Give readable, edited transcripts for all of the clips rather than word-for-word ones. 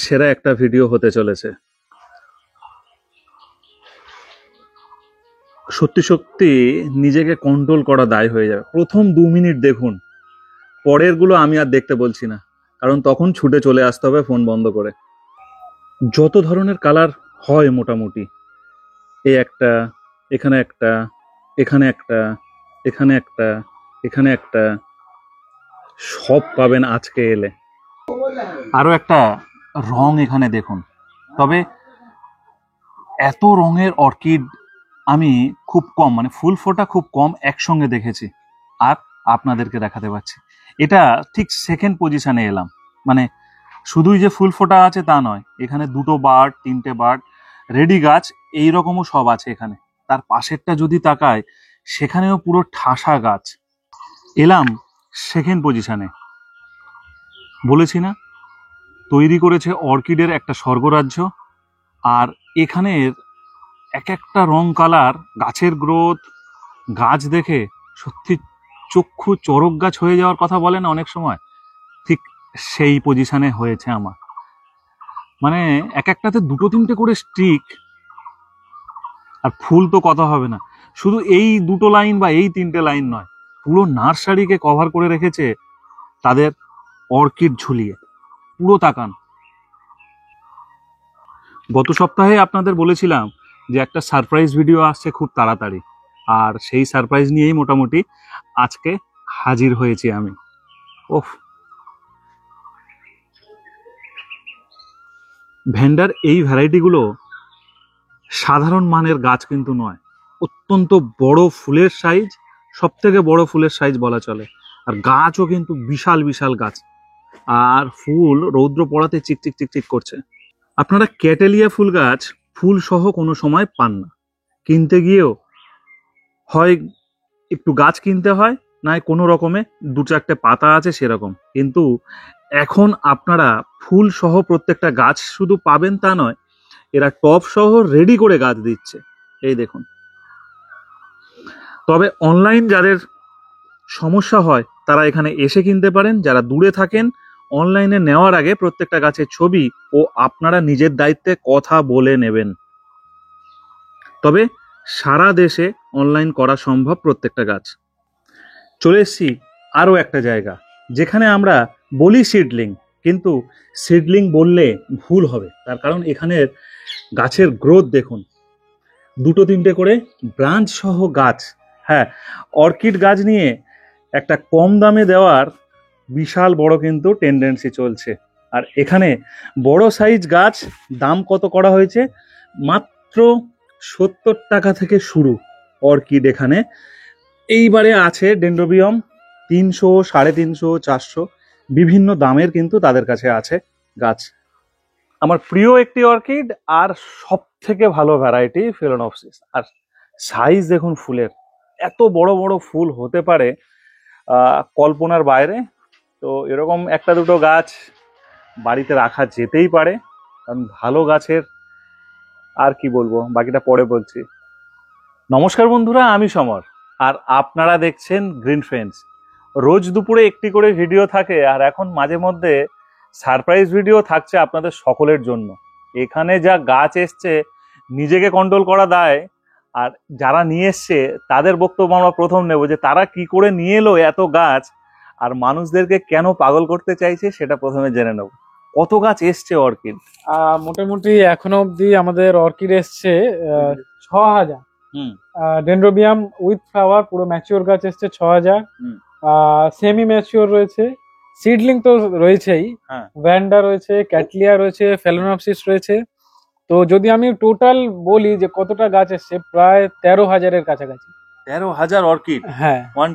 সেরা একটা ভিডিও হতে চলেছে। সত্যি সত্যি নিজেকে কন্ট্রোল করা দায় হয়ে যাবে। প্রথম 2 মিনিট দেখুন, পরের গুলো আমি আর দেখতে বলছি না, কারণ তখন ছুটে চলে আসতে হবে ফোন বন্ধ করে। যত ধরনের কালার হয় মোটামুটি, এই একটা, এখানে একটা, এখানে একটা, এখানে একটা, এখানে একটা, সব পাবেন আজকে এলে। আরো একটা রং এখানে দেখুন। তবে এত রঙের অর্কিড আমি খুব কম, মানে ফুল ফোটা খুব কম একসঙ্গে দেখেছি আর আপনাদেরকে দেখাতে পাচ্ছি। এটা ঠিক সেকেন্ড পজিশনে এলাম। মানে শুধুই যে ফুল ফোটা আছে তা নয়, এখানে 2টো বার্ড, 3টে বার্ড, রেডি গাছ এইরকমও সব আছে এখানে। তার পাশেরটা যদি তাকায়, সেখানেও পুরো ঠাসা গাছ। এলাম সেকেন্ড পজিশনে। বলেছি না, তৈরি করেছে অর্কিডের একটা স্বর্গরাজ্য। আর এখানের এক একটা রং, কালার, গাছের গ্রোথ, গাছ দেখে সত্যি চক্ষু চড়ক গাছ হয়ে যাওয়ার কথা বলে না অনেক সময়, ঠিক সেই পজিশনে হয়েছে আমার। মানে এক একটাতে 2-3টে করে স্টিক, আর ফুল তো কথা হবে না। শুধু এই 2টো লাইন বা এই 3টে লাইন নয়, পুরো নার্সারিকে কভার করে রেখেছে তাদের অর্কিড ঝুলিয়ে। পুরো তাকান। গত সপ্তাহে আপনাদের বলেছিলাম যে একটা সারপ্রাইজ ভিডিও আসছে খুব তাড়াতাড়ি, আর সেই সারপ্রাইজ নিয়েই মোটামুটি আজকে হাজির হয়েছি আমি। ওফ, ভ্যান্ডার এই ভ্যারাইটিগুলো সাধারণ মানের গাছ কিন্তু নয়, অত্যন্ত বড় ফুলের সাইজ, সব থেকে বড় ফুলের সাইজ বলা চলে। আর গাছও কিন্তু বিশাল বিশাল গাছ, আর ফুল রৌদ্র পড়াতে চিকচিক চিকচিক করছে। আপনারা ক্যাটেলিয়া ফুল গাছ ফুল সহ কোনো সময় পান না। কিনতে গিয়েও হয় একটু গাছ কিনতে হয়, নয় কোনো রকমে 2-4টে পাতা আছে সেরকম। কিন্তু এখন আপনারা ফুল সহ প্রত্যেকটা গাছ শুধু পাবেন তা নয়, এরা টব সহ রেডি করে গাছ দিচ্ছে, এই দেখুন। তবে অনলাইন যাদের সমস্যা হয় তারা এখানে এসে কিনতে পারেন। যারা দূরে থাকেন, অনলাইনে নেওয়ার আগে প্রত্যেকটা গাছের ছবি ও আপনারা নিজের দায়িত্বে কথা বলে নেবেন। তবে সারা দেশে অনলাইন করা সম্ভব প্রত্যেকটা গাছ। চলে এসছি আরও একটা জায়গা যেখানে আমরা বলি সিডলিং, কিন্তু সিডলিং বললে ভুল হবে। তার কারণ এখানের গাছের গ্রোথ দেখুন, 2-3টে করে ব্রাঞ্চ সহ গাছ। হ্যাঁ, অর্কিড গাছ নিয়ে একটা কম দামে দেওয়ার বিশাল বড় কিন্তু টেন্ডেন্সি চলছে। আর এখানে বড় সাইজ গাছ দাম কত করা হয়েছে, মাত্র 70 টাকা থেকে শুরু অর্কিড এখানে। এইবারে আছে ডেন্ড্রোবিয়াম 300, 350, 400, বিভিন্ন দামের কিন্তু তাদের কাছে আছে গাছ। আমার প্রিয় একটি অর্কিড, আর সব থেকে ভালো ভ্যারাইটি ফেলোনপসিস। আর সাইজ দেখুন ফুলের, এত বড় বড় ফুল হতে পারে কল্পনার বাইরে। তো এরকম 1-2টো গাছ বাড়িতে রাখা যেতেই পারে, কারণ ভালো গাছের আর কি বলবো, বাকিটা পরে বলছি। নমস্কার বন্ধুরা, আমি সমর, আর আপনারা দেখছেন গ্রিন ফ্রেন্ডস। রোজ দুপুরে একটি করে ভিডিও থাকে, আর এখন মাঝে মধ্যে সারপ্রাইজ ভিডিও থাকছে আপনাদের সকলের জন্য। এখানে যা গাছ এসছে, নিজেকে কন্ট্রোল করা দায়। আর যারা নিয়ে এসছে তাদের বক্তব্য আমরা প্রথম নেব, যে তারা কি করে নিয়ে এলো এত গাছ, আর মানুষদেরকে কেন পাগল করতে চাইছে সেটা প্রথমে জেনে নেব। কত গাছ এসছে অর্কিড? মোটামুটি এখনো অব্দি আমাদের অর্কিড এসছে 6000। ডেন্ড্রোবিয়াম উইথ ফ্লাওয়ার পুরো ম্যাচিওর গাছ এসছে 6000। সেমি ম্যাচিওর রয়েছে, সিডলিং তো রয়েছেই, ভ্যান্ডা রয়েছে, ক্যাটলিয়া রয়েছে, ফেলোনপসিস রয়েছে। তো যদি আমি টোটাল বলি যে কতটা গাছ এসছে, প্রায় 13,000-এর কাছাকাছি। 13,000 অর্কিড? হ্যাঁ, ওয়ান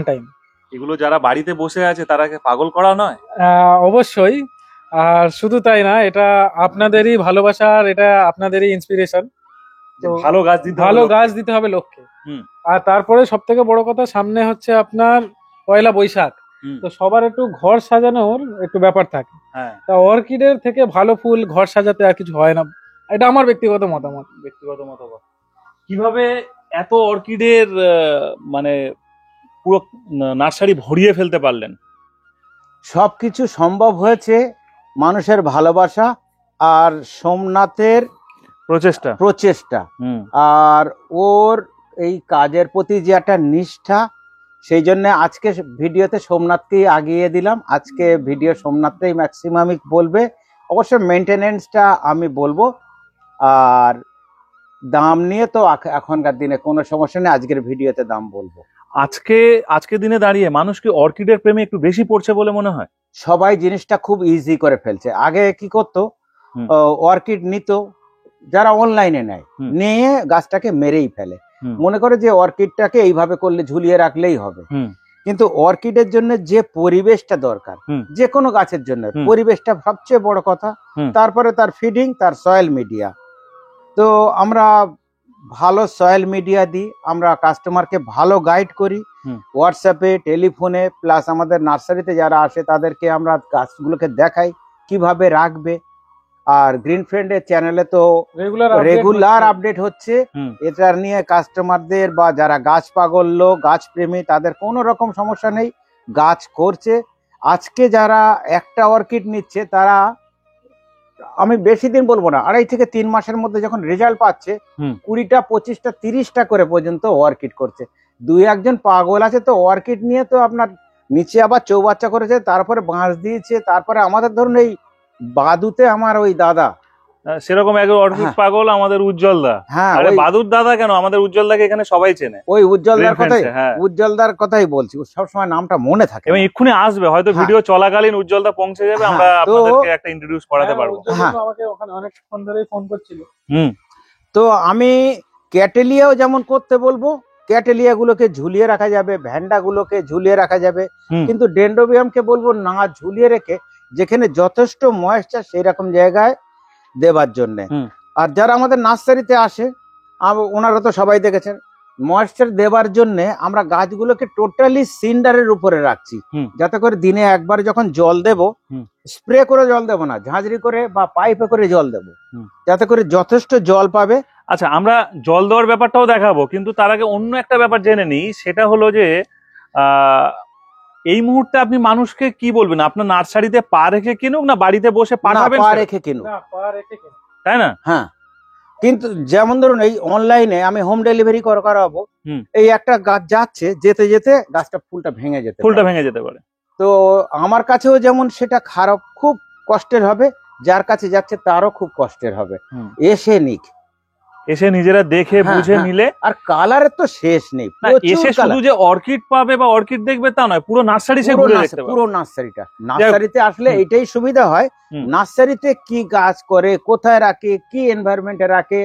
টাইম। এগুলো যারা বাড়িতে বসে আছে তারাকে পাগল করা নয়? অবশ্যই। আর শুধু তাই না, এটা আপনাদেরই ভালোবাসা, আর এটা আপনাদেরই ইন্সপিরেশন। ভালো গাছ দিতে হবে লক্ষ্যে। আর তারপরে সব থেকে বড় কথা, সামনে হচ্ছে আপনার পয়লা বৈশাখ। তো সবার একটু ঘর সাজানোর একটু ব্যাপার থাকে। তা অর্কিডের থেকে ভালো ফুল ঘর সাজাতে আর কিছু হয় না, এটা আমার ব্যক্তিগত মতামত। কিভাবে এত অর্কিডের মানে পুরো নার্সারি ভরিয়ে ফেলতে পারলেন? সবকিছু সম্ভব হয়েছে মানুষের ভালোবাসা আর সোমনাথের প্রচেষ্টা আর ওর এই কাজের প্রতি যে একটা নিষ্ঠা, সেই জন্য আজকে ভিডিওতে সোমনাথকেই আগিয়ে দিলাম। আজকে ভিডিও সোমনাথটাই ম্যাক্সিমামই বলবে, অবশ্য মেনটেনেন্সটা আমি বলবো। আর দাম নিয়ে তো এখনকার দিনে কোনো সমস্যা নেই, আজকের ভিডিওতে দাম বলবো। আজকে দিনে দাঁড়িয়ে মানুষ কি অর্কিডের প্রেমে একটু বেশি পড়ছে বলে মনে হয়? সবাই জিনিসটা খুব ইজি করে ফেলছে। আগে কি করতো, অর্কিড নিত যারা অনলাইনে নেয়, নিয়ে গাছটাকে মেরেই ফেলে, মনে করে যে অর্কিডটাকে এইভাবে করলে ঝুলিয়ে রাখলেই হবে। কিন্তু অর্কিডের জন্য যে পরিবেশটা দরকার, যে কোনো গাছের জন্য পরিবেশটা সবচেয়ে বড় কথা। তারপরে তার ফিডিং, তার সয়েল মিডিয়া। তো আমরা ভালো সয়েল মিডিয়া দিই, আমরা কাস্টমারকে ভালো গাইড করি হোয়াটসঅ্যাপে, টেলিফোনে, প্লাস আমাদের নার্সারিতে যারা আসে তাদেরকে আমরা গাছগুলোকে দেখাই কিভাবে রাখবে। আর গ্রিন ফ্রেন্ডের চ্যানেলে তো রেগুলার আপডেট হচ্ছে। এটা নিয়ে কাস্টমারদের বা যারা গাছ পাগল লোক, গাছ প্রেমী, তাদের কোনো রকম সমস্যা নেই, গাছ করছে। আজকে যারা একটা অর্কিড নিচ্ছে তারা, আমি বেশি দিন বলবো না, 2.5 থেকে 3 মাসের মধ্যে যখন রেজাল্ট পাচ্ছে, 20টা 25টা 30টা করে পর্যন্ত অর্কিড করছে। 2-1 পাগল আছে তো অর্কিড নিয়ে, তো আপনার নিচে আবার চৌবাচ্চা করেছে, তারপরে বাঁশ দিয়েছে। তারপরে আমাদের ধরুন এই বাদুতে আমার ওই দাদা, সেরকম এক অর্কিড পাগল আমাদের উজ্জ্বল দা। আরে বাদুর দাদা কেন, আমাদের উজ্জ্বল দাকে এখানে সবাই চেনে। ওই উজ্জ্বলদার কথাই বলছি, সবসময় নামটা মনে থাকে এবং এক্ষুনি আসবে, হয়তো ভিডিও চলাকালীন উজ্জ্বলদা পৌঁছে যাবে, আমরা আপনাদেরকে একটা ইন্ট্রোডিউস করাতে পারবো। আমাকে ওখানে অনেকক্ষণ ধরেই ফোন করছিল। তো আমি ক্যাটেলিয়াও যেমন করতে বলবো, ক্যাটেলিয়া গুলোকে ঝুলিয়ে রাখা যাবে, ভ্যান্ডা গুলোকে ঝুলিয়ে রাখা যাবে, কিন্তু ডেন্ড্রোবিয়ামকে বলবো না ঝুলিয়ে রেখে যেখানে যথেষ্ট ময়েশ্চার সেই রকম জায়গায় দেবার জন্য। আর যারা আমাদের নার্সারিতে আসে, ওনারা তো সবাই দেখেছেন, ময়েশ্চার দেবার জন্য আমরা গাছগুলোকে টোটালি সিন্ডারের উপরে রাখছি, যাতে করে দিনে একবার যখন জল দেব, স্প্রে করে জল দেব না, ঝাঁঝরি করে বা পাইপে করে জল দেব, যাতে করে যথেষ্ট জল পাবে। আচ্ছা, আমরা জল দেওয়ার ব্যাপারটাও দেখাবো, কিন্তু তার আগে অন্য একটা ব্যাপার জেনে নিই। সেটা হলো যে এই মুহূর্তে আপনি মানুষকে কি বলবেন, আপনার নার্সারিতে পা রেখে কিনুক না বাড়িতে বসে পাঠাবেন? পা রেখে কিনুক, তাই না? হ্যাঁ, কিন্তু যেমন ধরুন এই অনলাইনে আমি হোম ডেলিভারি করাবো, এই একটা গাছ যাচ্ছে, যেতে যেতে গাছটা ফুলটা ভেঙে যেতে পারে। তো আমার কাছেও যেমন সেটা খারাপ, খুব কষ্টের হবে, যার কাছে যাচ্ছে তারও খুব কষ্টের হবে। এসে নিজেরা দেখে বুঝে নিলে। আর কালারের তো শেষ নেই, এসে শুধু যে অর্কিড পাবে বা অর্কিড দেখবে তা নয়, পুরো নার্সারি সে ঘুরে দেখতে পাবে। পুরো নার্সারিতে আসলে এটাই সুবিধা হয়, নার্সারিতে কি গাছ করে, কোথায় রাখে, কি এনভায়রনমেন্টে রাখে,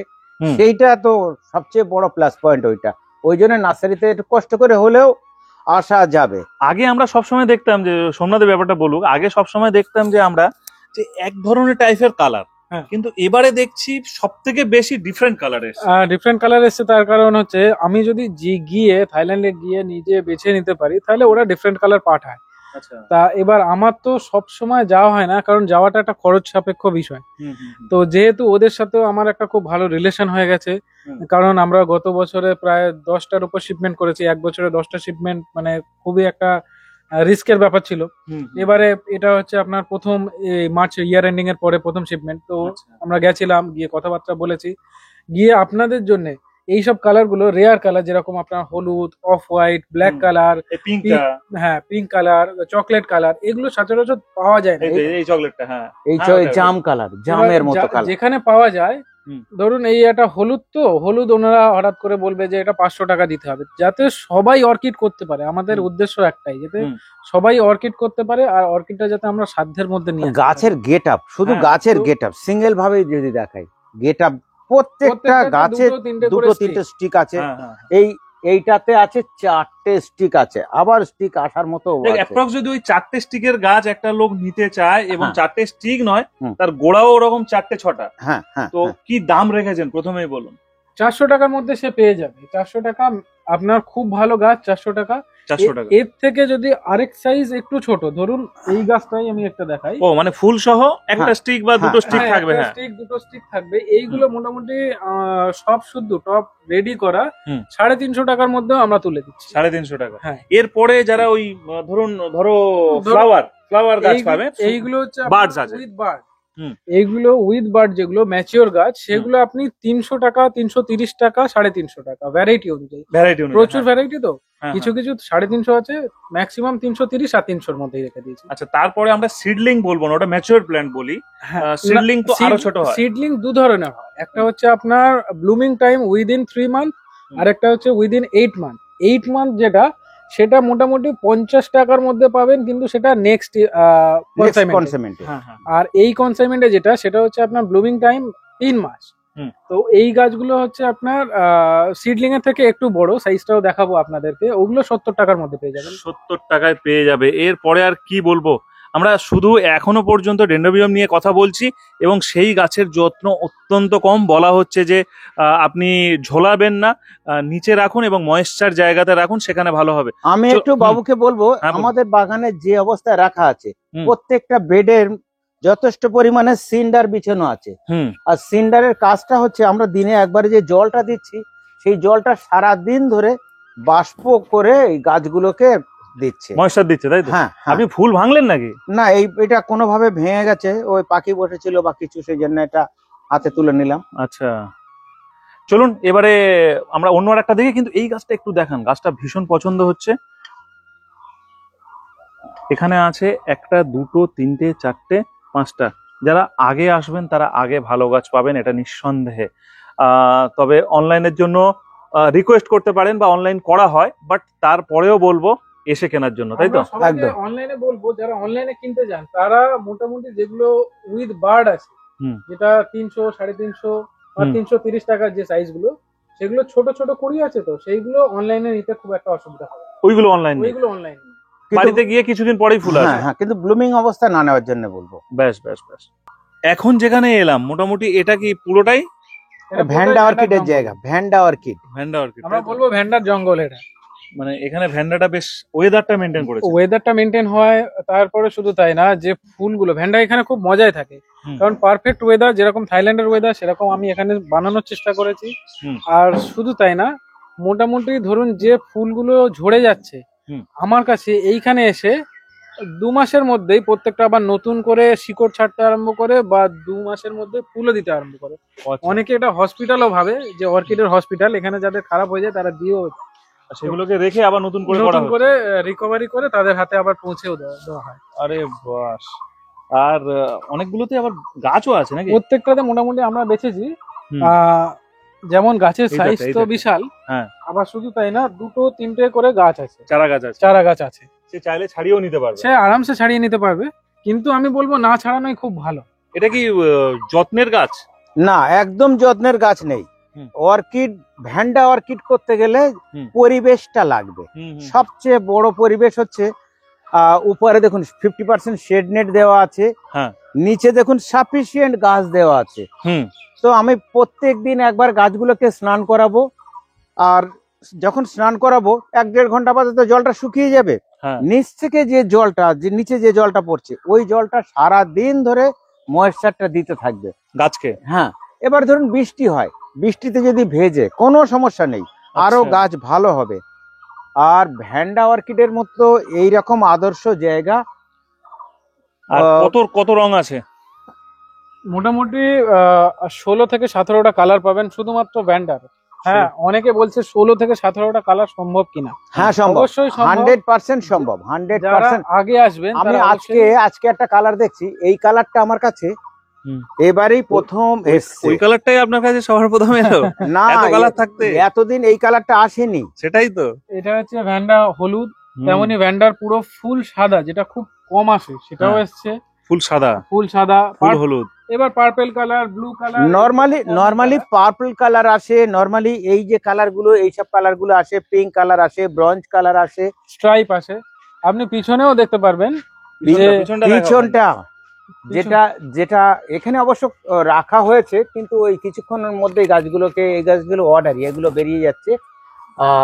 সেইটা তো সবচেয়ে বড় প্লাস পয়েন্ট ওইটা। ওই জন্য নার্সারিতে একটু কষ্ট করে হলেও আসা যাবে। আগে আমরা সবসময় দেখতাম যে, সোমনাথের ব্যাপারটা বলুক, আগে সবসময় দেখতাম যে আমরা যে এক ধরনের টাইপের কালার, কিন্তু এবারে দেখছি সব থেকে বেশি ডিফারেন্ট কালার এসছে। তার কারণ হচ্ছে, আমি যদি গিয়ে থাইল্যান্ডে গিয়ে নিজে বেছে নিতে পারি, তাহলে ওরা ডিফারেন্ট কালার পাঠায়। তা এবার আমার তো সব সময় যাওয়া হয় না, কারণ যাওয়াটা একটা খরচ সাপেক্ষ বিষয়। তো যেহেতু ওদের সাথেও আমার একটা খুব ভালো রিলেশন হয়ে গেছে, কারণ আমরা গত বছরে প্রায় 10টার উপর শিপমেন্ট করেছি। 1 বছরে 10টা শিপমেন্ট, মানে খুবই একটা রিস্কের ব্যাপার ছিল। এবারে এটা হচ্ছে আপনার প্রথম মার্চ ইয়ার এন্ডিং এর পরে প্রথম শিপমেন্ট। তো আমরা গেছিলাম, গিয়ে কথাবার্তা বলেছি, গিয়ে আপনাদের জন্য এইসব কালার গুলো, রেয়ার কালার, যেরকম আপনার হলুদ, off white, black colour, pink colour, chocolate colour, এগুলো সচরাচর পাওয়া যায় না। এই চকলেটটা, এই জাম কালার, জামের মতো কালার যেখানে পাওয়া যায়। ধরুন এই একটা হলুদ ওনারা হঠাৎ করে বলবে যে এটা 500 টাকা দিতে হবে, যাতে সবাই অর্কিড করতে পারে। আমাদের উদ্দেশ্য একটাই, যাতে সবাই অর্কিড করতে পারে, আর অর্কিডটা যাতে আমরা সাধ্যের মধ্যে নিয়ে। গাছের গেট আপ, শুধু গাছের গেট আপ সিঙ্গেল ভাবে যদি দেখাই, গেট আপ প্রত্যেকটা গাছে 2-3টে স্টিক আছে। এইটাতে আছে 4টে স্টিক আছে, আবার স্টিক আসার মতো। অ্যাপ্রক্স যদি ওই 4টে স্টিকের গাছ একটা লোক নিতে চায়, এবং 4টে স্টিক নয়, তার গোড়াও ওরকম 4টে-6টা। তো কি দাম রেখেছেন প্রথমেই বলুন? 400 টাকার মধ্যে সে পেয়ে যাবে। 400 টাকা আপনার খুব ভালো গাছ, 400 টাকা। এর থেকে যদি আরেক সাইজ একটু ছোট, ধরুন এই গাছটাই আমি একটা দেখাই। মানে ফুল সহ একটা স্টিক বা দুটো স্টিক থাকবে। দুটো স্টিক থাকবে। এইগুলো মোটামুটি সব শুদ্ধ টপ রেডি করা 350 টাকার মধ্যে আমরা তুলে দিচ্ছি। 350 টাকা। এরপরে যারা ওই ধরো ফ্লাওয়ার গাছ পাবে, এইগুলো হচ্ছে বার্ডস আছে, উইথ বার্ড। হুম। এইগুলো উইথ বার্ড যেগুলো ম্যাচিওর গাছ সেগুলো আপনি 300 টাকা, 330 টাকা, 350 টাকা ভ্যারাইটি অনুযায়ী। ভ্যারাইটি প্রচুর ভ্যারাইটি তো, হ্যাঁ, কিছু কিছু 350 আছে, ম্যাক্সিমাম 330 আর 300-র মধ্যেই রেখে দিয়েছি। আচ্ছা, তারপরে আমরা সিডলিং বলবো না, ওটা ম্যাচিওর প্ল্যান্ট বলি। হ্যাঁ, সিডলিং তো আরো ছোট হয়। সিডলিং দু ধরনের হয়, একটা হচ্ছে আপনার ব্লুমিং টাইম উইদিন 3 মান্থ, আর একটা হচ্ছে উইদিন 8 মান্থ। 8 মান্থ যেটা, সেটা মোটামুটি 50 টাকার মধ্যে পাবেন, কিন্তু সেটা নেক্সট কনসেমেন্টে। হ্যাঁ, হ্যাঁ। আর এই কনসাইনমেন্টে যেটা, সেটা হচ্ছে আপনার ব্লুমিং টাইম 3 মাস। হুম। তো এই গাছগুলো হচ্ছে আপনার সিডলিং এর থেকে একটু বড়, সাইজটাও দেখাবো আপনাদেরকে। ওগুলো 70 টাকার মধ্যে পেয়ে যাবেন। 70 টাকায় পেয়ে যাবে। এরপরে আর কি বলবো, আমরা শুধু এখনো পর্যন্ত ডেন্ড্রোবিয়াম নিয়ে কথা বলছি, এবং সেই গাছের যত্ন অত্যন্ত কম। বলা হচ্ছে যে আপনি ঝোলাবেন না, নিচে রাখুন এবং ময়েশ্চার জায়গাতে রাখুন, সেখানে ভালো হবে। আমি একটু বাবুকে বলবো, হ্যাঁ, বলুন। আমাদের বাগানের যে অবস্থায় রাখা আছে, হুম। প্রত্যেকটা বেডের যথেষ্ট পরিমাণে সিন্ডার বিছানো আছে। হুম। আর সিন্ডারের কাজটা হচ্ছে, আমরা দিনে একবারে যে জলটা দিচ্ছি, সেই জলটা সারা দিন ধরে বাষ্প করে এই গাছগুলোকে দিচ্ছে। ময়েশ্চার দিচ্ছে, তাই তো? হ্যাঁ, হ্যাঁ। আপনি ফুল ভাঙলেন নাকি? না, এটা কোনোভাবে ভেঙে গেছে, ওই পাখি বসেছিল বা কিছু, সেই জন্য এটা হাতে তুলে নিলাম। আচ্ছা, চলুন এবারে আমরা অন্য একটা দেখি। কিন্তু এই গাছটা একটু দেখান, গাছটা ভীষণ পছন্দ হচ্ছে। এখানে আছে 1টা 2টো 3টে 4টে 5টা। যারা আগে আসবেন তারা আগে ভালো গাছ পাবেন, এটা নিঃসন্দেহে। তবে অনলাইনের জন্য রিকোয়েস্ট করতে পারেন, বা অনলাইন করা হয়, বাট তারপরেও বলবো এসে কেনার জন্য, তাই তো? একদম। অনলাইনে বলবো, যারা অনলাইনে কিনতে যান তারা মোটামুটি যেগুলো উইথ বার্ড আছে, হুম। যেটা 300, 350 বা হুম। 330 টাকার যে সাইজ গুলো, সেগুলো ছোট ছোট কুড়ি আছে, তো সেইগুলো অনলাইনে নিতে খুব একটা অসুবিধা হবে। ওইগুলো অনলাইন, ওইগুলো অনলাইনে বাড়িতে গিয়ে কিছুদিন পরেই ফুল আসে। হ্যাঁ, হ্যাঁ, কিন্তু ব্লুমিং অবস্থা না নেওয়ার জন্য বলবো। ব্যাস ব্যাস ব্যাস। এখন যেখানে এলাম, মোটামুটি এটা কি পুরোটাই ভ্যান্ডা অর্কিডের জায়গা, ভ্যান্ডা অর্কিড। Vanda orchid? আমরা বলবো ভ্যান্ডার জঙ্গল এটা। মানে এখানে ভ্যান্ডাটা বেশ ওয়েদারটা মেনটেন করেছে। ওয়েদারটা মেনটেন হয়, তারপরে শুধু তাই না, যে ফুলগুলো ভ্যান্ডা এখানে খুব মজায় থাকে। হুম। কারণ পারফেক্ট ওয়েদার, যেরকম থাইল্যান্ডের ওয়েদার সেরকম আমি এখানে বানানোর চেষ্টা করেছি। হুম। আর শুধু তাই না, মোটামুটি ধরুন যে ফুলগুলো ঝরে যাচ্ছে, হুম। আমার কাছে এইখানে এসে 2 মাসের মধ্যেই প্রত্যেকটা আবার নতুন করে শিকড় ছাড়তে আরম্ভ করে, বা 2 মাসের মধ্যে ফুলও দিতে আরম্ভ করে। আচ্ছা। অনেকে এটা হসপিটালও ভাবে যে অর্কিডের হসপিটাল, এখানে যাদের খারাপ হয়ে যায় তারা দিয়েও সেগুলোকে রেখে আবার নতুন করে করা নতুন হচ্ছে। করে রিকভারি করে তাদের হাতে আবার পৌঁছেও দেওয়া হয়। আরে বাস। আর অনেকগুলোতে আবার গাছও আছে নাকি? প্রত্যেকটাতে মোটামুটি আমরা বেছেছি। হুম। যেমন গাছের এই সাইজ দেখতে, এই তো দেখতে। বিশাল, হ্যাঁ। আবার শুধু তাই না, 2-3টে করে গাছ আছে, চারা গাছ আছে, চারা গাছ আছে। সে চাইলে ছাড়িয়েও নিতে পারবে। সে আরামসে ছাড়িয়ে নিতে পারবে, কিন্তু আমি বলবো না ছাড়ানোই খুব ভালো। এটা কি যত্নের গাছ? না, একদম যত্নের গাছ নেই। হুম। অর্কিড, ভ্যান্ডা অর্কিড করতে গেলে হুম। পরিবেশটা লাগবে। হুম, হুম। সবচেয়ে বড় পরিবেশ হচ্ছে, উপরে দেখুন 50% শেড নেট দেওয়া আছে, হ্যাঁ। নিচে দেখুন সাফিসিয়েন্ট গাছ দেওয়া আছে। হুম। তো আমি প্রত্যেক দিন একবার গাছগুলোকে স্নান করাবো, আর যখন স্নান করাবো 1-1.5 ঘন্টা বাদে তো জলটা শুকিয়ে যাবে। হ্যাঁ। নিচ থেকে যে জলটা, যে নিচে যে জলটা পড়ছে, ওই জলটা সারা দিন ধরে ময়েশ্চারটা দিতে থাকবে গাছকে। হ্যাঁ। এবার ধরুন বৃষ্টি হয়, বৃষ্টিতে যদি ভেজে, কোনো সমস্যা নেই, আরো আচ্ছা। গাছ ভালো হবে। আর ভ্যান্ডা অর্কিডের মতো এইরকম আদর্শ জায়গা। আর কত রং আছে? মোটামুটি 16 থেকে 17টা কালার পাবেন শুধুমাত্র ভ্যান্ডার। হ্যাঁ, অনেকে বলছে 16 থেকে 17টা কালার সম্ভব কিনা। হ্যাঁ, সম্ভব, অবশ্যই সম্ভব। 100% সম্ভব, যারা 100%। আগে আসবেন, আমি তারা আজকে একটা কালার দেখছি, এই কালারটা আমার কাছে হুম। এবারেই প্রথম এসছে। ওই কালারটাই আপনার কাছে সবার প্রথম এলো? না, এত কালার থাকতে এতদিন এই কালারটা আসেনি। সেটাই তো। এটা হচ্ছে ভ্যান্ডা হলুদ, হুম। তেমনি ভ্যান্ডার পুরো ফুল সাদা, যেটা খুব কম আসে, সেটাও হ্যাঁ। এসছে। ফুল সাদা, ফুল সাদা, ফুল হলুদ। এবার purple colour, blue colour. Normally purple colour আসে, নরমালি এই যে কালার গুলো, এইসব কালার গুলো আসে, পিঙ্ক কালার আসে, ব্রঞ্জ কালার আসে, স্ট্রাইপ আসে। আপনি পিছনেও দেখতে পারবেন যে পিছনটা দেখাও। পিছনটা যেটা এখানে অবশ্য রাখা হয়েছে, কিন্তু ওই কিছুক্ষণের মধ্যে এই গাছগুলো অর্ডারি, এগুলো বেরিয়ে যাচ্ছে,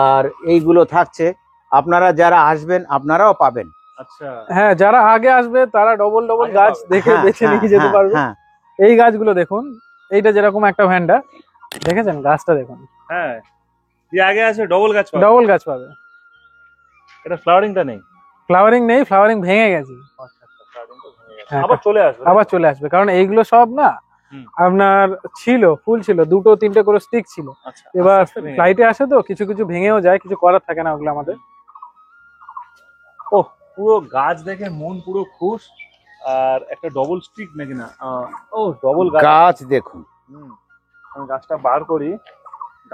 আর এইগুলো থাকছে। আপনারা যারা আসবেন আপনারাও পাবেন। আচ্ছা। হ্যাঁ, যারা আগে আসবে তারা ডবল আগে গাছ পাবে। দেখে হ্যাঁ, বেছে নিয়ে হ্যাঁ, যেতে হ্যাঁ, পারবে। হ্যাঁ। এই গাছগুলো দেখুন, এইটা যেরকম একটা ভ্যান্ডা, দেখেছেন গাছটা দেখুন, হ্যাঁ, যে আগে আছে ডবল গাছ পাবে। ডবল গাছ পাবে। এটা ফ্লাওয়ারিংটা নেই। ফ্লাওয়ারিং নেই, ফ্লাওয়ারিং ভেঙে গেছে। আচ্ছা, ফ্লাওয়ারিংটা ভেঙে গেছে। হ্যাঁ, আবার চলে আসবে। আবার চলে আসবে, কারণ এইগুলো সব না হুম। আপনার ছিল, ফুল ছিল, 2-3টে করে স্টিক ছিল। আচ্ছা, এবার আস্তে আস্তে ভেঙে ফ্লাইটে আসে তো কিছু কিছু ভেঙেও যায়, কিছু করার থাকে না ওগুলো আমাদের। ও পুরো গাছ দেখে মন পুরো খুশ। আর একটা ডবল স্টিক নাকি না? ও ডবল গাছ। গাছ দেখুন, আমি গাছটা বার করি,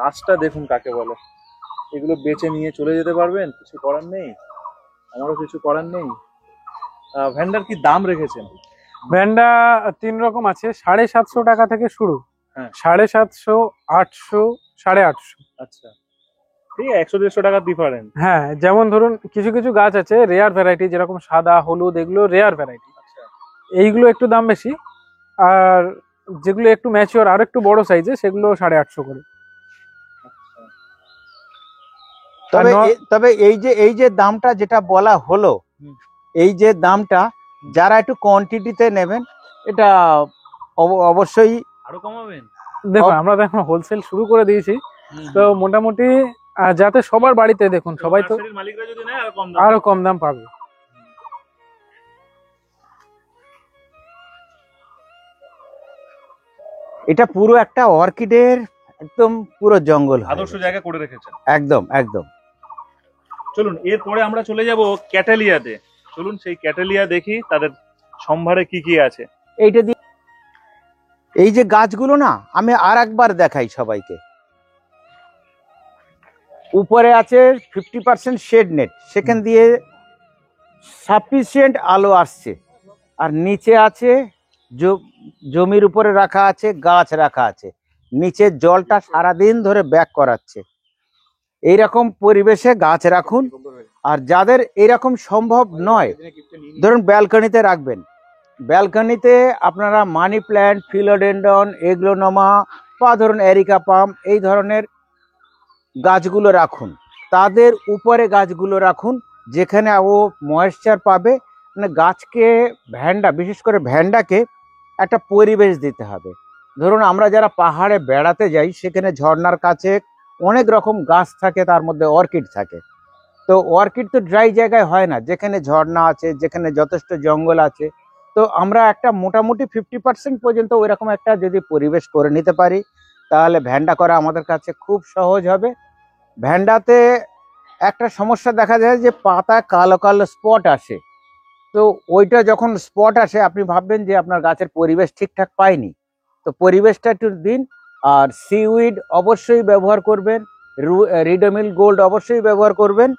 গাছটা দেখুন কাকে বলে। এগুলো বেচে নিয়ে চলে যেতে পারবেন, কিছু করার নেই, আমারও কিছু করার নেই। ভ্যান্ডার কি দাম রেখেছেন? ভ্যান্ডা 3 রকম আছে, 750 টাকা থেকে শুরু। হ্যাঁ। 750, 800, 850। আচ্ছা, ঠিক আছে, 100-150 টাকা ডিফারেন্স। হ্যাঁ, যেমন ধরুন কিছু কিছু গাছ আছে রেয়ার ভ্যারাইটি, যেরকম সাদা, হলুদ, এগুলো রেয়ার ভ্যারাইটি, আচ্ছা, এইগুলো একটু দাম বেশি। আর যেগুলো একটু ম্যাচিওর আর একটু বড় সাইজে, সেগুলো 850 করে। তবে আর তবে এই যে দামটা যেটা বলা হলো, হুম। এই যে দামটা যারা একটু কোয়ান্টিটিতে নেবেন, এটা অবশ্যই আরো কমাবেন? দেখুন আমরা তো এখন হোলসেল শুরু করে দিয়েছি, তো মোটামুটি যাতে সবার বাড়িতে দেখুন, সবাই তো নার্সারির মালিকরা যদি নেয় আরো কম দাম। আরো কম দাম পাবে। এটা পুরো একটা অর্কিডের একদম পুরো জঙ্গল হয়ে আদর্শ গেছে। জায়গা করে রেখেছেন। একদম একদম। চলুন এরপরে আমরা চলে যাব ক্যাটেলিয়াতে। চলুন সেই ক্যাটেলিয়া দেখি তাদের সম্ভারে কি কি আছে। এইটা দিয়ে এই যে গাছগুলো না, আমি আর একবার দেখাই সবাইকে। উপরে আছে 50% শেড নেট, সেখান দিয়ে সাফিসিয়েন্ট আলো আসছে। আর নিচে আছে জমির উপরে রাখা আছে, গাছ রাখা আছে, নিচে জলটা সারাদিন ধরে ব্যাক করাচ্ছে। এইরকম পরিবেশে গাছ রাখুন। আর যাদের এরকম সম্ভব নয়, ধরুন ব্যালকনিতে রাখবেন, ব্যালকনিতে আপনারা মানি প্ল্যান্ট, ফিলোডেন্ডন, এগ্লোনোমা বা ধরুন এরিকা পাম, এই ধরনের গাছগুলো রাখুন। তাদের উপরে গাছগুলো রাখুন, যেখানে ও ময়েশ্চার পাবে। মানে গাছকে, ভ্যান্ডা, বিশেষ করে ভ্যান্ডাকে একটা পরিবেশ দিতে হবে। ধরুন আমরা যারা পাহাড়ে বেড়াতে যাই, সেখানে ঝর্ণার কাছে অনেক রকম গাছ থাকে, তার মধ্যে অর্কিড থাকে। তো অর্কিড তো ড্রাই জায়গায় হয় না, যেখানে ঝর্ণা আছে, যেখানে যথেষ্ট জঙ্গল আছে। তো আমরা একটা মোটামুটি 50% পর্যন্ত ওই রকম একটা যদি পরিবেশ করে নিতে পারি, তাহলে ভ্যান্ডা করা আমাদের কাছে খুব সহজ হবে। ভ্যান্ডাতে একটা সমস্যা দেখা যায় যে পাতা কালো কালো স্পট আসে। তো ওইটা যখন স্পট আসে, আপনি ভাববেন যে আপনার গাছের পরিবেশ ঠিকঠাক পায়নি। তো পরিবেশটা একটু দিন। আর সিউইড অবশ্যই ব্যবহার করবেন, রিডোমিল গোল্ড অবশ্যই ব্যবহার করবেন।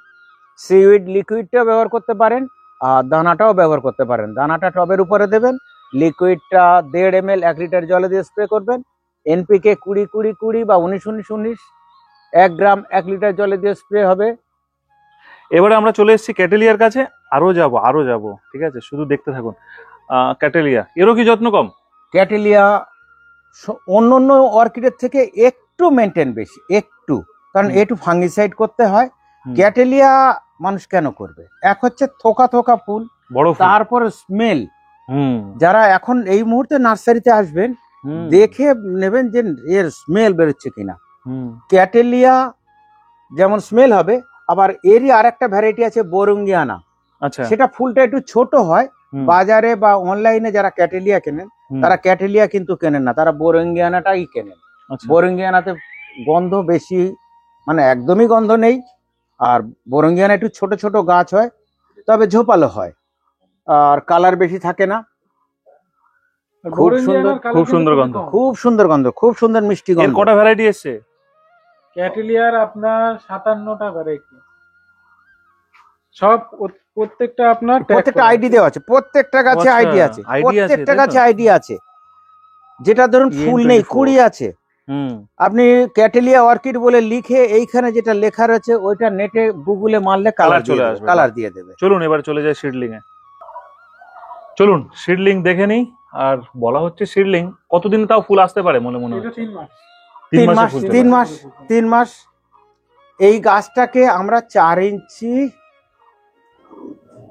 সিউইড লিকুইডটা ব্যবহার করতে পারেন, আর দানাটাও ব্যবহার করতে পারেন। দানাটা টবের উপরে দেবেন, লিকুইডটা 1.5 ml 1 লিটার জলে দিয়ে স্প্রে করবেন। এনপিকে 20-20-20 বা 19-19-19 1 গ্রাম 1 লিটার জলে দিয়ে স্প্রে হবে। এবারে আমরা চলে এসেছি ক্যাটেলিয়ার কাছে। আরো যাব, ঠিক আছে, শুধু দেখতে থাকুন। ক্যাটেলিয়া এরও কি যত্ন কম? ক্যাটেলিয়া অন্য অন্য অর্কিডের থেকে একটু মেনটেন বেশি, একটু, কারণ একটু ফাঙ্গিসাইড করতে হয়। ক্যাটেলিয়া মানুষ কেন করবে? এক হচ্ছে থোকা থোকা ফুল, বড় ফুল, তারপর স্মেল। যারা এখন এই মুহূর্তে নার্সারিতে আসবেন, দেখে নেবেন যে এর স্মেল বেরোচ্ছে কিনা। ক্যাটেলিয়া যেমন স্মেল হবে, আবার এরই আর একটা ভ্যারাইটি আছে বোরঙ্গিয়ানা। আচ্ছা, সেটা ফুলটা একটু ছোট হয়। বাজারে বা অনলাইনে যারা ক্যাটেলিয়া কেনেন, তারা ক্যাটেলিয়া কিন্তু কেনেন না, তারা বোরঙ্গিয়ানাটাই কেনেন। বোরঙ্গিয়ানাতে গন্ধ বেশি, মানে একদমই গন্ধ নেই। আর বোরঙ্গিয়ানা একটু ছোট ছোট গাছ হয়, তবে ঝোপালো হয়, আর কালার বেশি থাকে না। খুব সুন্দর, খুব সুন্দর গন্ধ, খুব সুন্দর গন্ধ, খুব সুন্দর মিষ্টি এর গন্ধ। কটা ভ্যারাইটি এসছে? ক্যাটেলিয়ার আপনার 57টা ভ্যারাইটি, সব প্রত্যেকটা আপনার প্রত্যেকটা আইডি দেওয়া আছে, প্রত্যেকটা গাছে আচ্ছা, আইডি আছে, ID আছে, প্রত্যেকটা তাই তো? গাছে আইডি আছে। যেটা ধরুন ফুল নেই, 24 কুড়ি আছে, আপনি ক্যাটেলিয়া অর্কিড বলে লিখে এইখানে যেটা লেখা রয়েছে ওইটা নেটে গুগলে মারলে কালার চলে আসবে, কালার দিয়ে দেবে। চলুন এবার চলে যাই সিডলিং এ। চলুন সিডলিং দেখে নিই। আর বলা হচ্ছে সিডলিং কতদিন তাও ফুল আসতে পারে মনে মনে হয়? 3 মাস। 3 মাসে ফুল চলে আসে। 3 মাস। এই গাছটাকে আমরা 4 ইঞ্চি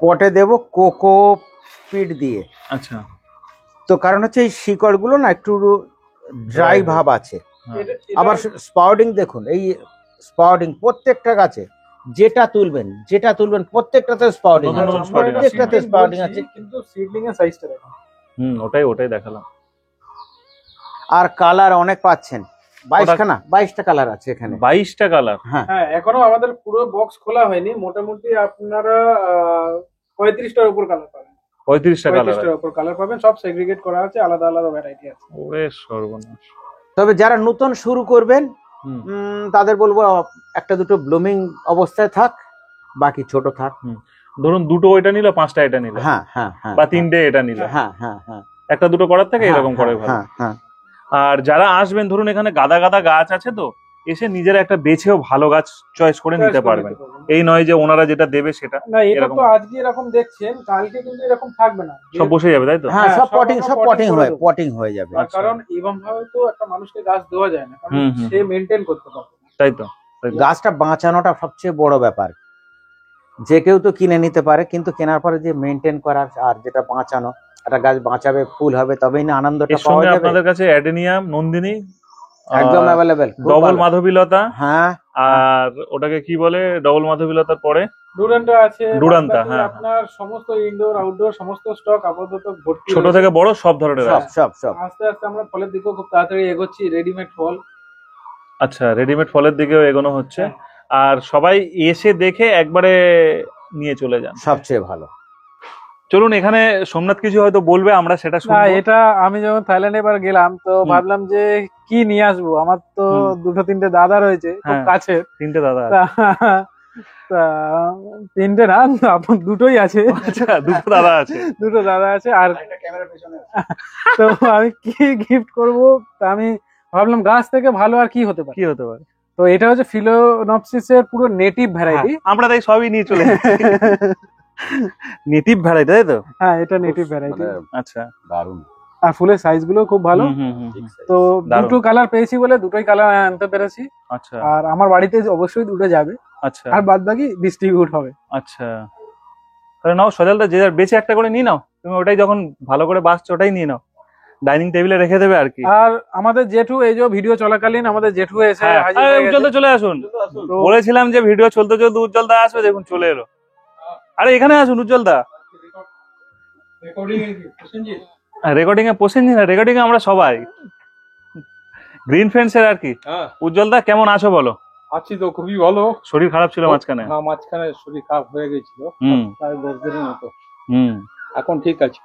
পটে দেব কোকো পিট দিয়ে। আচ্ছা, তো কারণ হচ্ছে এই শিকড়গুলো না একটু ড্রাই ভাব আছে। আবার স্পাউডিং দেখুন, এই স্পাউডিং প্রত্যেকটা গাছে যেটা তুলবেন প্রত্যেকটাতে স্পাউডিং নতুন নতুন আছে, sprouting আছে। প্রত্যেকটাতে স্পাউডিং আছে। কিন্তু সিডলিং এর সাইজটা দেখো। ওটাই দেখালাম। আর কালার অনেক পাচ্ছেন, 22টা কালার আছে এখানে। 22টা কালার। হ্যাঁ, হ্যাঁ, এখনো আমাদের পুরো বক্স খোলা হয়নি, মোটামুটি আপনারা 35টার উপর কালার পাবেন। 35টা কালার। 35টার উপর কালার পাবেন, সব সেগ্রিগেট করা আছে, আলাদা আলাদা ভ্যারাইটি আছে। ওরে সর্বনাশ। তবে যারা নতুন শুরু করবেন হুম। তাদের বলবো একটা দুটো ব্লুমিং অবস্থায় থাক, বাকি ছোট থাক। ধরুন দুটো ওইটা নিল, 5টা এটা নিল, হ্যাঁ হ্যাঁ হ্যাঁ, বা 3টে এটা নিল, হ্যাঁ হ্যাঁ হ্যাঁ, একটা দুটো করার থেকে এরকম করে ভালো। হ্যাঁ হ্যাঁ। আর যারা আসবেন, ধরুন এখানে গাদা গাদা গাছ আছে, তো এসে নিজেরা একটা বেছেও ভালো গাছ চয়েস করে নিতে পারবেন। এই নয় যে ওনারা যেটা দেবে সেটা। না, এটা এরকম। তো আজকে এরকম দেখছেন, কালকে কিন্তু এরকম থাকবে না। সব বসে যাবে, তাই তো? হ্যাঁ, হ্যাঁ, সব সব পটিং আমরা potting করে দেবো। পটিং হয়ে যাবে। আচ্ছা। কারণ এরকম ভাবে তো একটা মানুষকে গাছ দেওয়া যায় না, কারণ হুম। সে মেনটেন করতে পারবে না। তাই তো। গাছটা বাঁচানোটা সবচেয়ে বড় ব্যাপার। যে কেউ তো কিনে নিতে পারে, কিন্তু কেনার পরে যে মেনটেন করার আর যেটা বাঁচানো, একটা গাছ বাঁচাবে, ফুল হবে, তবেই না আনন্দটা এর পাওয়া সঙ্গে যাবে। আপনাদের কাছে অ্যাডেনিয়াম, নন্দিনী, একদম অ্যাভেলেবেল, ডবল মাধবীলতা, হ্যাঁ। আর ওটাকে কি বলে, ডবল মাধবীলতার পরে ডুরান্টা আছে, ডুরান্টা, বাদবাকি হ্যাঁ। আপনার সমস্ত ইনডোর আউটডোর সমস্ত স্টক আপাতত ভর্তি ছোট রয়েছে। থেকে বড় সব ধরনের সব আছে। সব সব আস্তে আস্তে আমরা ফলের দিকেও খুব তাড়াতাড়ি এগোচ্ছি, রেডিমেড ফল। আচ্ছা, রেডিমেড ফলের দিকেও এগোনো হচ্ছে। আর সবাই এসে দেখে একবারে নিয়ে চলে যান। সবচেয়ে ভালো। চলুন, এখানে সোমনাথ কিছু হয়তো বলবে, আমরা সেটা না, শুনবো। এটা আমি যখন থাইল্যান্ডে এবার গেলাম তো ভাবলাম যে কি নিয়ে আসবো, আমার তো দুটো তিনটে দাদা রয়েছে খুব হ্যাঁ। কাছে। 3টে দাদা আছে। তা তিনটে না, আপনার দুটোই আছে। আচ্ছা, দুটো দাদা আছে। দুটো দাদা আছে। আর তো আমি কি গিফট করব, তা আমি ভাবলাম গাছ থেকে ভালো আর কি হতে পারে। কি হতে পারে? তো এটা হচ্ছে ফিলোনপসিস এর পুরো নেটিভ ভ্যারাইটি। আমরা তাই সবই নিয়ে চলে যাচ্ছি। নেটিভ ভ্যারাইটি, তাই তো? হ্যাঁ, এটা নেটিভ ভ্যারাইটি। আচ্ছা, দারুণ। আর ফুলের সাইজ গুলো খুব ভালো। তো দারুণ। দুটো কালার পেয়েছি বলে দুটোই কালার আনতে পেরেছি। আচ্ছা আর আমার বাড়িতে অবশ্যই দুটো যাবে, আচ্ছা আর বাদ বাকি ডিস্ট্রিবিউট হবে। আচ্ছা। তাহলে নাও সজলদা, যে যার বেঁচে একটা করে নিয়ে নাও। তুমি ওটাই যখন ভালো করে বাসছো ওটাই নিয়ে নাও, ডাইনিং টেবিলে রেখে দেবে আর কি। আর আমাদের জেঠু, এই যে ভিডিও চলাকালীন আমাদের জেঠু এসে হাজির হয়ে গেছে। উজ্জ্বলদা চলে আসুন। তো বলেছিলাম যে ভিডিও চলতে চলতে উজ্জ্বলদা আসবে, দেখুন চলে এলো। আরে এখানে আসুন উজ্জ্বলদা। রেকর্ডিং এ প্রসেনজিৎ না, রেকর্ডিং এ আমরা সবাই গ্রিন ফ্রেন্ডস এর আর কি। উজ্জ্বলদা কেমন আছো বলো? আছি তো, খুবই ভালো। শরীর খারাপ ছিল মাঝখানে? হ্যাঁ, মাঝখানে শরীর খারাপ হয়ে গেছিল, হুম প্রায় 10 দিনের মতো। হুম। এখন ঠিক আছে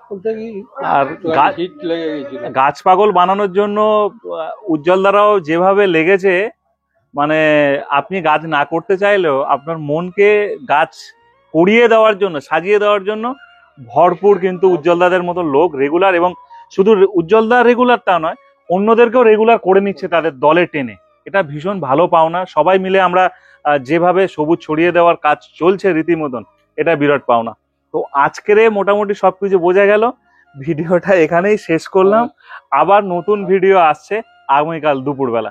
বলতে কি, আর হিট লেগে গেছিল। গাছ পাগল বানানোর জন্য উজ্জ্বলদারাও যেভাবে লেগেছে, মানে আপনি গাছ না করতে চাইলেও আপনার মনকে গাছ করিয়ে দেওয়ার জন্য, সাজিয়ে দেওয়ার জন্য ভরপুর কিন্তু উজ্জ্বলদাদের মতো লোক রেগুলার। এবং শুধু উজ্জ্বলদা রেগুলার তা নয়, অন্যদেরকেও রেগুলার করে নিচ্ছে তাদের দলে টেনে। এটা ভীষণ ভালো পাওনা। সবাই মিলে আমরা যেভাবে সবুজ ছড়িয়ে দেওয়ার কাজ চলছে রীতিমতন, এটা বিরাট পাওনা। তো আজকের মোটামুটি সবকিছু বোঝা গেল। ভিডিওটা এখানেই শেষ করলাম। আবার নতুন ভিডিও আসছে আগামীকাল দুপুরবেলা।